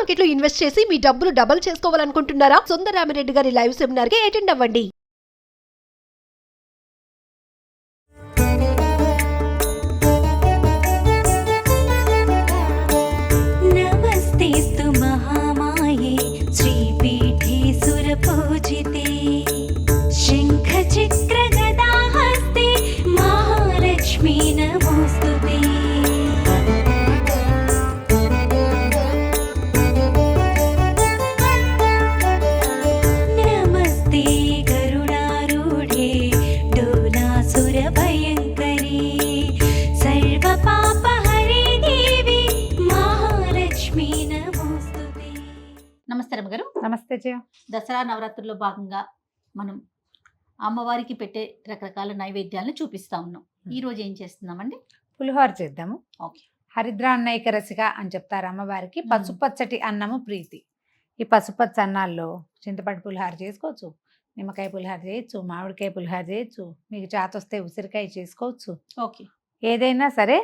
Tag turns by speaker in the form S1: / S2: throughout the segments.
S1: Market లో invest చేసి మీ డబ్బులు డబుల్ చేసుకోవాలనుకుంటున్నారా? సుందరరామిరెడ్డి గారి లైవ్ సెమినార్ కి అటెండ్ అవ్వండి.
S2: नमस्तेस्तु महामाये श्रीपीठे सुरपूजिते शङ्खचक्रगदाहस्ते महालक्ष्मी नमोऽस्तुते। नमस्ते गरुडारूढे डोलासुरभयङ्करी सर्वपापहरे देवी महालक्ष्मी नमोऽस्तुते।
S3: నమస్తే రమ్మగారు.
S4: నమస్తే జయ.
S3: దసరా నవరాత్రుల్లో భాగంగా మనం అమ్మవారికి పెట్టే రకరకాల నైవేద్యాలను చూపిస్తా ఉన్నాం. ఈ రోజు ఏం చేస్తున్నామండి?
S4: పులిహోర చేద్దాము.
S3: ఓకే.
S4: హరిద్రాన్నైక రసిక అని చెప్తారు అమ్మవారికి. పసుపచ్చటి అన్నము ప్రీతి. ఈ పసుపచ్చ అన్నాల్లో చింతపండు పులిహోర చేసుకోవచ్చు, నిమ్మకాయ పులిహోర చేయొచ్చు, మామిడికాయ పులిహోర చేయొచ్చు, మీకు చేతొస్తే ఉసిరికాయ చేసుకోవచ్చు.
S3: ఓకే.
S4: ఏదైనా సరే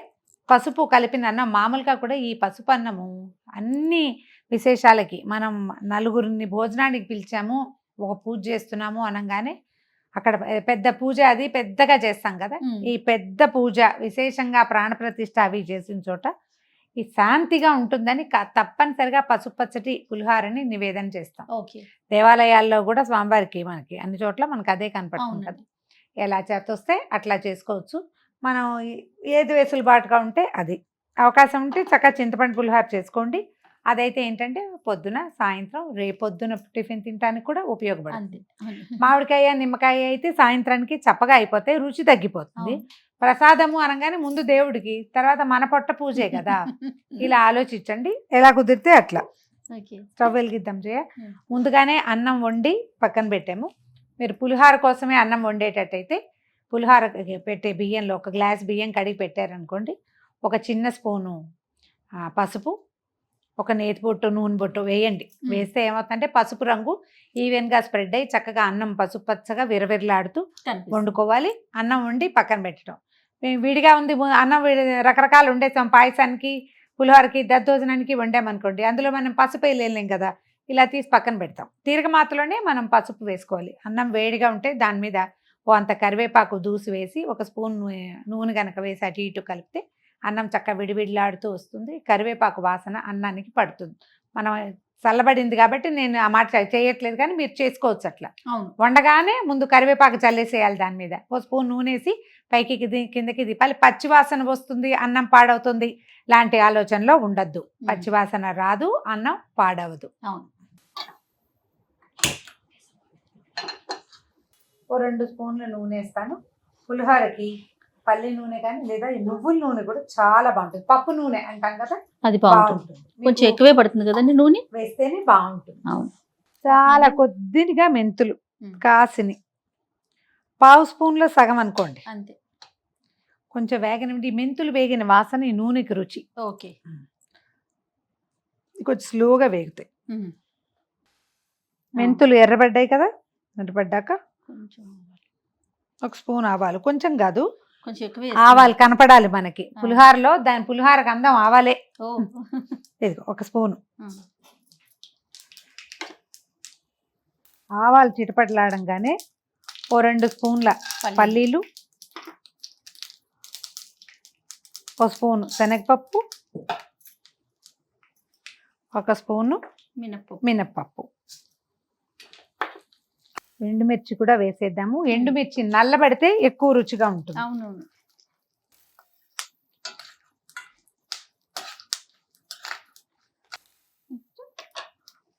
S4: పసుపు కలిపిన అన్నం. మామూలుగా కూడా ఈ పసుపు అన్నము అన్ని విశేషాలకి, మనం నలుగురిని భోజనానికి పిలిచాము, ఒక పూజ చేస్తున్నాము అనగానే అక్కడ పెద్ద పూజ అది పెద్దగా చేస్తాం కదా. ఈ పెద్ద పూజ విశేషంగా ప్రాణప్రతిష్ఠ అవి చేసిన చోట ఈ శాంతిగా ఉంటుందని తప్పనిసరిగా పసుపచ్చటి పులిహోరని నివేదన చేస్తాం.
S3: ఓకే.
S4: దేవాలయాల్లో కూడా స్వామివారికి మనకి అన్ని చోట్ల మనకు అదే కనపడుతుంది కదా. ఎలా చేతొస్తే అట్లా చేసుకోవచ్చు. మనం ఏది వెసులుబాటుగా ఉంటే అది. అవకాశం ఉంటే చక్కగా చింతపండు పులిహోర చేసుకోండి. అదైతే ఏంటంటే పొద్దున సాయంత్రం రేపొద్దున టిఫిన్ తినడానికి కూడా ఉపయోగపడుతుంది. మామిడికాయ నిమ్మకాయ అయితే సాయంత్రానికి చప్పగా అయిపోతాయి, రుచి తగ్గిపోతుంది. ప్రసాదము అనగానే ముందు దేవుడికి, తర్వాత మన పొట్ట పూజే కదా. ఇలా ఆలోచించండి, ఎలా కుదిరితే అట్లా. స్టవ్ వెలిగిద్దాం చేయ. ముందుగానే అన్నం వండి పక్కన పెట్టాము. మీరు పులిహోర కోసమే అన్నం వండేటట్టయితే పులిహోర పెట్టే బియ్యంలో ఒక గ్లాస్ బియ్యం కడిగి పెట్టారనుకోండి, ఒక చిన్న స్పూను పసుపు, ఒక నేతి బొట్టు నూనె బొట్టు వేయండి. వేస్తే ఏమవుతుందంటే పసుపు రంగు ఈవెన్గా స్ప్రెడ్ అయ్యి చక్కగా అన్నం పసుపు పచ్చగా విరవిరలాడుతూ వండుకోవాలి. అన్నం వండి పక్కన పెట్టడం. విడిగా ఉంది అన్నం, రకరకాలు వండేసాం. పాయసానికి, పులిహోరకి, దద్దోజనానికి వండామనుకోండి, అందులో మనం పసుపు వేయలేం కదా. ఇలా తీసి పక్కన పెడతాం. తీరగమాతలోనే మనం పసుపు వేసుకోవాలి. అన్నం వేడిగా ఉంటే దాని మీద ఓ అంత కరివేపాకు దూసి వేసి ఒక స్పూన్ నూనె కనుక వేసి అటు ఇటు కలిపితే అన్నం చక్క విడివిడిలాడుతూ వస్తుంది. కరివేపాకు వాసన అన్నానికి పడుతుంది. మనం చల్లబడింది కాబట్టి నేను ఆ మాట చేయట్లేదు, కానీ మీరు చేసుకోవచ్చు అట్లా. వండగానే ముందు కరివేపాకు చల్లేసేయాలి. దాని మీద ఓ స్పూన్ నూనె వేసి పైకి కిందకి దిపాలి. పచ్చివాసన వస్తుంది, అన్నం పాడవుతుంది లాంటి ఆలోచనలో ఉండద్దు. పచ్చివాసన రాదు, అన్నం పాడవదు.
S3: అవును.
S4: ఓ 2 స్పూన్ల నూనె వేస్తాను. పులిహోరకి పల్లి నూనె కానీ లేదా నువ్వుల నూనె కూడా చాలా బాగుంటుంది. పప్పు నూనె అంటాం కదా,
S3: అది బాగుంటుంది. కొంచెం ఎక్కువే పడుతుంది కదండి నూనె,
S4: వేస్తేనే బాగుంటుంది.
S3: అవును.
S4: చాలా కొద్దిగా మెంతులు కాసిని, పావు స్పూన్లో సగం అనుకోండి
S3: అంతే.
S4: కొంచెం వేగనివ్వండి. మెంతులు వేగిన వాసన ఈ నూనెకి రుచి.
S3: ఓకే.
S4: కొంచెం స్లోగా వేగుతాయి. మెంతులు ఎర్రబడ్డాయి కదా. ఎర్రబడ్డాక ఒక స్పూన్ ఆవాలు, కొంచెం కాదు
S3: కొంచెం ఎక్కువ
S4: ఆవాలు కనపడాలి మనకి పులిహోరలో. దాని పులిహోరకు అందం ఆవాలే. ఇదిగో ఒక స్పూను ఆవాలు చిటపట్లాడంగానే ఓ 2 స్పూన్ల పల్లీలు, ఒక స్పూను శనగపప్పు, ఒక స్పూను మినప్పప్పు, ఎండుమిర్చి కూడా వేసేద్దాము. ఎండుమిర్చి నల్లబడితే ఎక్కువ రుచిగా ఉంటుంది.
S3: అవునవును.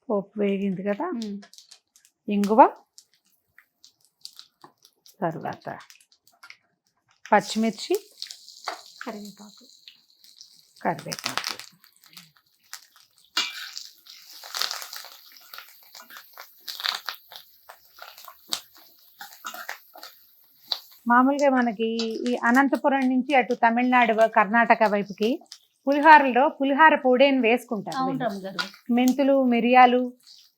S4: పోపు వేగింది కదా. ఇంగువ, తర్వాత పచ్చిమిర్చి, కరివేపాకు. మామూలుగా మనకి ఈ అనంతపురం నుంచి అటు తమిళనాడు కర్ణాటక వైపుకి పులిహోరలో పులిహోర పొడి అని వేసుకుంటారు. మెంతులు, మిరియాలు,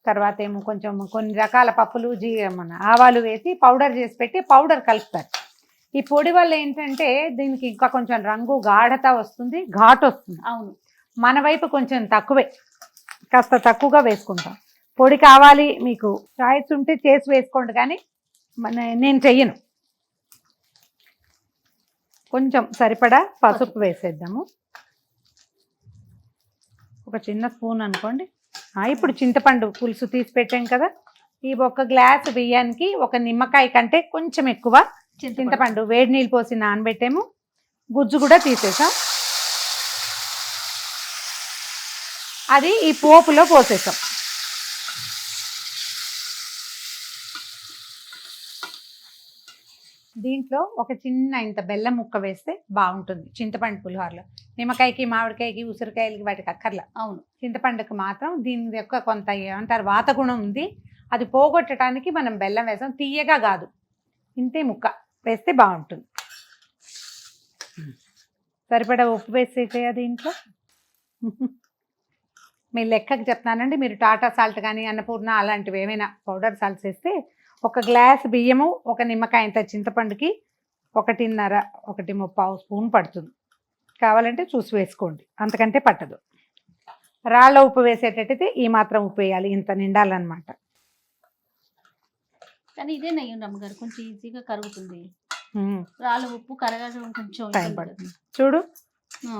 S4: తర్వాత ఏమో కొంచెం కొన్ని రకాల పప్పులు, మన ఆవాలు వేసి పౌడర్ చేసి పెట్టి పౌడర్ కలుపుతారు. ఈ పొడి వల్ల ఏంటంటే దీనికి ఇంకా కొంచెం రంగు గాఢత వస్తుంది, ఘాటు వస్తుంది.
S3: అవును.
S4: మన వైపు కొంచెం తక్కువే కాస్త తక్కువగా వేసుకుంటాం. పొడి కావాలి మీకు చాయిస్ ఉంటే చేసి వేసుకోండి, కానీ నేను చెయ్యను. కొంచెం సరిపడా పసుపు వేసేద్దాము, ఒక చిన్న స్పూన్ అనుకోండి. ఇప్పుడు చింతపండు పులుసు తీసి పెట్టాం కదా, ఈ ఒక గ్లాసు బియ్యానికి ఒక నిమ్మకాయ కంటే కొంచెం ఎక్కువ చింతపండు వేడి నీళ్ళు పోసి నానబెట్టాము. గుజ్జు కూడా తీసేసాం, అది ఈ పోపులో పోసేసాం. దీంట్లో ఒక చిన్న ఇంత బెల్లం ముక్క వేస్తే బాగుంటుంది చింతపండు పులిహోరలో. నిమ్మకాయకి, మామిడికాయకి, ఉసిరికాయలకి వాటికి అక్కర్లా.
S3: అవును,
S4: చింతపండుకి మాత్రం దీని యొక్క కొంత ఏమంటారు వాత గుణం ఉంది, అది పోగొట్టడానికి మనం బెల్లం వేసాం. తీయగా కాదు, ఇంతే ముక్క వేస్తే బాగుంటుంది. సరిపడా ఉప్పు వేసేసేయ దీంట్లో. మీ లెక్కకి చెప్తానండి, మీరు టాటా సాల్ట్ కానీ అన్నపూర్ణ అలాంటివి ఏమైనా పౌడర్ సాల్ట్స్ వేస్తే ఒక గ్లాస్ బియ్యము ఒక నిమ్మకాయ ఇంత చింతపండుకి 1.5 1.3 స్పూన్ పడుతుంది. కావాలంటే చూసి వేసుకోండి, అంతకంటే పట్టదు. రాళ్ళ ఉప్పు వేసేటట్టయితే ఈ మాత్రం ఉప్పు వేయాలి, ఇంత నిండాలన్నమాట.
S3: కానీ ఇదే నెయ్యి అమ్మగారు కొంచెం ఈజీగా కరుగుతుంది. రాళ్ళ ఉప్పు కరగడం కొంచెం
S4: టైం పడుతుంది. చూడు,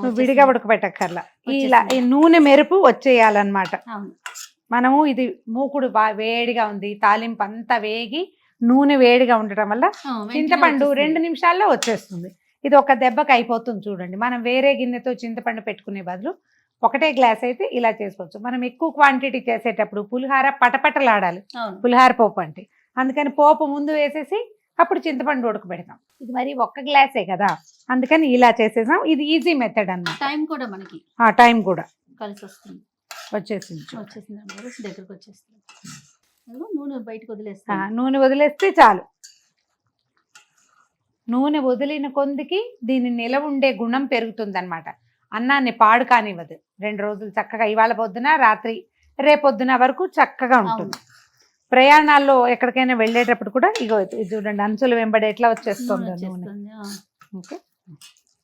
S4: నువ్వు విడిగా ఉడకబెట్టక్కర్లా, ఇలా ఈ నూనె మెరుపు వచ్చేయాలన్నమాట. మనము ఇది మూకుడు వేడిగా ఉంది, తాలింపు అంతా వేగి నూనె వేడిగా ఉండటం వల్ల చింతపండు 2 నిమిషాల్లో వచ్చేస్తుంది. ఇది ఒక దెబ్బకి అయిపోతుంది. చూడండి, మనం వేరే గిన్నెతో చింతపండు పెట్టుకునే బదులు ఒకటే గ్లాస్ అయితే ఇలా చేసుకోవచ్చు. మనం ఎక్కువ క్వాంటిటీ చేసేటప్పుడు పులిహార పటపటలాడాలి, పులిహార పోపు అంటే. అందుకని పోపు ముందు వేసేసి అప్పుడు చింతపండు ఉడకబెడతాం. ఇది మరి ఒక్క గ్లాసే కదా, అందుకని ఇలా చేసేసాం. ఇది ఈజీ మెథడ్ అన్నమాట.
S3: టైం కూడా మనకి
S4: టైం కూడా
S3: కలిసి వస్తుంది.
S4: వచ్చేసింది
S3: దగ్గరకు వచ్చేస్తుంది. నూనె బయటకు వదిలేస్తా,
S4: నూనె వదిలేస్తే చాలు. నూనె వదిలిన కొందికి దీని నిలవ ఉండే గుణం పెరుగుతుంది అనమాట. అన్నాన్ని పాడు కానివ్వదు. 2 రోజులు చక్కగా, ఇవాళ పొద్దున రాత్రి రేపొద్దున వరకు చక్కగా ఉంటుంది. ప్రయాణాల్లో ఎక్కడికైనా వెళ్ళేటప్పుడు కూడా ఇగో ఇది చూడండి, అంచులు వెంబడి ఎట్లా వచ్చేస్తుంది నూనె. ఓకే,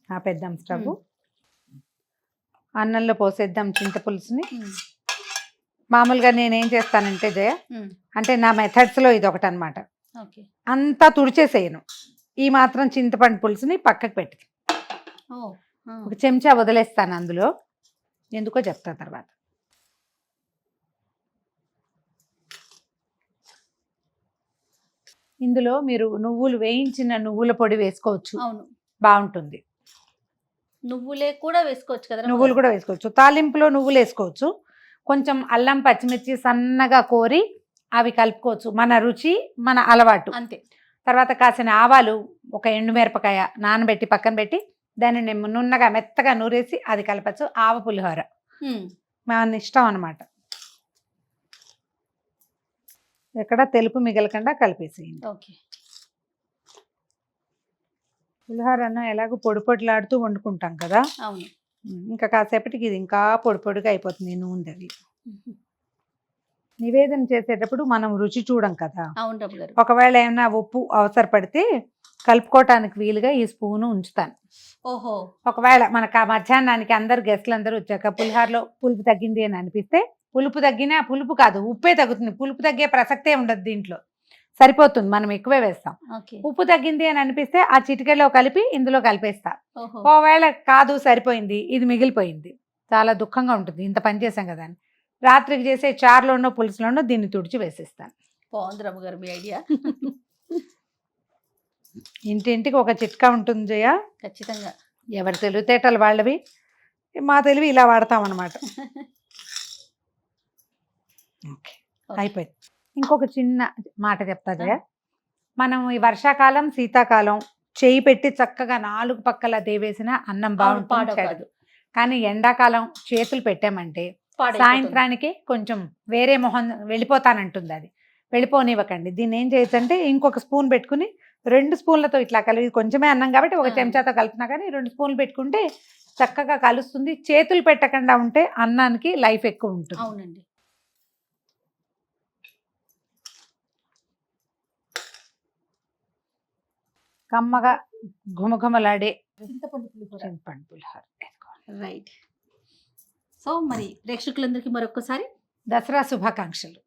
S4: ఆపేద్దాం స్టవ్. అన్నంలో పోసేద్దాం చింతపులుసుని. మామూలుగా నేనేం చేస్తానంటే జయ, అంటే నా మెథడ్స్లో ఇది ఒకటి అనమాట. అంతా తుడిచేసేయను, ఈ మాత్రం చింతపండు పులుసుని పక్కకు పెట్టి ఒక చెంచా వదిలేస్తాను అందులో. ఎందుకో చెప్తా తర్వాత. ఇందులో మీరు నువ్వులు, వేయించిన నువ్వుల పొడి వేసుకోవచ్చు, బాగుంటుంది.
S3: నువ్వులే కూడా వేసుకోవచ్చు కదా,
S4: నువ్వులు కూడా వేసుకోవచ్చు. తాలింపులో నువ్వులు వేసుకోవచ్చు. కొంచెం అల్లం పచ్చిమిర్చి సన్నగా కోరి అవి కలుపుకోవచ్చు, మన రుచి మన అలవాటు అంతే. తర్వాత కాసిన ఆవాలు, ఒక ఎండుమిరపకాయ నానబెట్టి పక్కన పెట్టి దాన్ని నున్నగా మెత్తగా నూరేసి అది కలపచ్చు. ఆవ పులిహోర మన ఇష్టం అన్నమాట. ఎక్కడ తెలుపు మిగలకుండా కలిపేసేయండి.
S3: ఓకే,
S4: పులిహోర అన్నం ఎలాగో పొడి పొడిలాడుతూ వండుకుంటాం కదా.
S3: అవును,
S4: ఇంకా కాసేపటికి ఇది ఇంకా పొడి పొడిగా అయిపోతుంది నూనె తగిలి. నివేదన చేసేటప్పుడు మనం రుచి చూడం కదా. ఒకవేళ ఏమైనా ఉప్పు అవసరపడితే కలుపుకోవటానికి వీలుగా ఈ స్పూను ఉంచుతాను.
S3: ఓహో,
S4: ఒకవేళ మనకు ఆ మధ్యాహ్నానికి గెస్ట్లు అందరూ వచ్చాక పులిహోరలో పులుపు తగ్గింది అని అనిపిస్తే, పులుపు కాదు ఉప్పే తగ్గుతుంది, పులుపు తగ్గే ప్రసక్తే ఉండదు దీంట్లో, సరిపోతుంది, మనం ఎక్కువే వేస్తాం. ఉప్పు తగ్గింది అని అనిపిస్తే ఆ చిటికెలో కలిపి ఇందులో కలిపేస్తా. ఒకవేళ కాదు సరిపోయింది, ఇది మిగిలిపోయింది, చాలా దుఃఖంగా ఉంటుంది, ఇంత పని చేసాం కదా అని. రాత్రికి చేసే చారులోనో పులుసులోనో దీన్ని తుడిచి వేసేస్తాను.
S3: బాగుంది రమ్మగారు మీ ఐడియా.
S4: ఇంటింటికి ఒక చిట్కా ఉంటుంది జయ,
S3: ఖచ్చితంగా.
S4: ఎవరి తెలివితేటలు వాళ్ళవి, మా తెలివి ఇలా వాడతాం అన్నమాట. ఓకే, అయిపోయింది. ఇంకొక చిన్న మాట చెప్తా జయ, మనం ఈ వర్షాకాలం శీతాకాలం చేయి పెట్టి చక్కగా 4 పక్కల దేవేసిన అన్నం బాగుంటుంది. కానీ ఎండాకాలం చేతులు పెట్టామంటే సాయంత్రానికి కొంచెం వేరే మొహం వెళ్ళిపోతానంటుంది. అది వెళ్ళిపోనివ్వకండి. దీన్ని ఏం చేయొచ్చు అంటే ఇంకొక స్పూన్ పెట్టుకుని 2 స్పూన్లతో ఇట్లా కలిపి, కొంచెమే అన్నం కాబట్టి ఒక చెంచాతో కలిపినా కానీ 2 స్పూన్లు పెట్టుకుంటే చక్కగా కలుస్తుంది. చేతులు పెట్టకుండా ఉంటే అన్నానికి లైఫ్ ఎక్కువ ఉంటుంది.
S3: అవునండి.
S4: కమ్మగా ఘుమఘుమలాడే
S3: చింతపండు పులిహోర.
S4: పులిహోర.
S3: రైట్. సో మరి ప్రేక్షకులందరికీ మరొకసారి
S4: దసరా శుభాకాంక్షలు.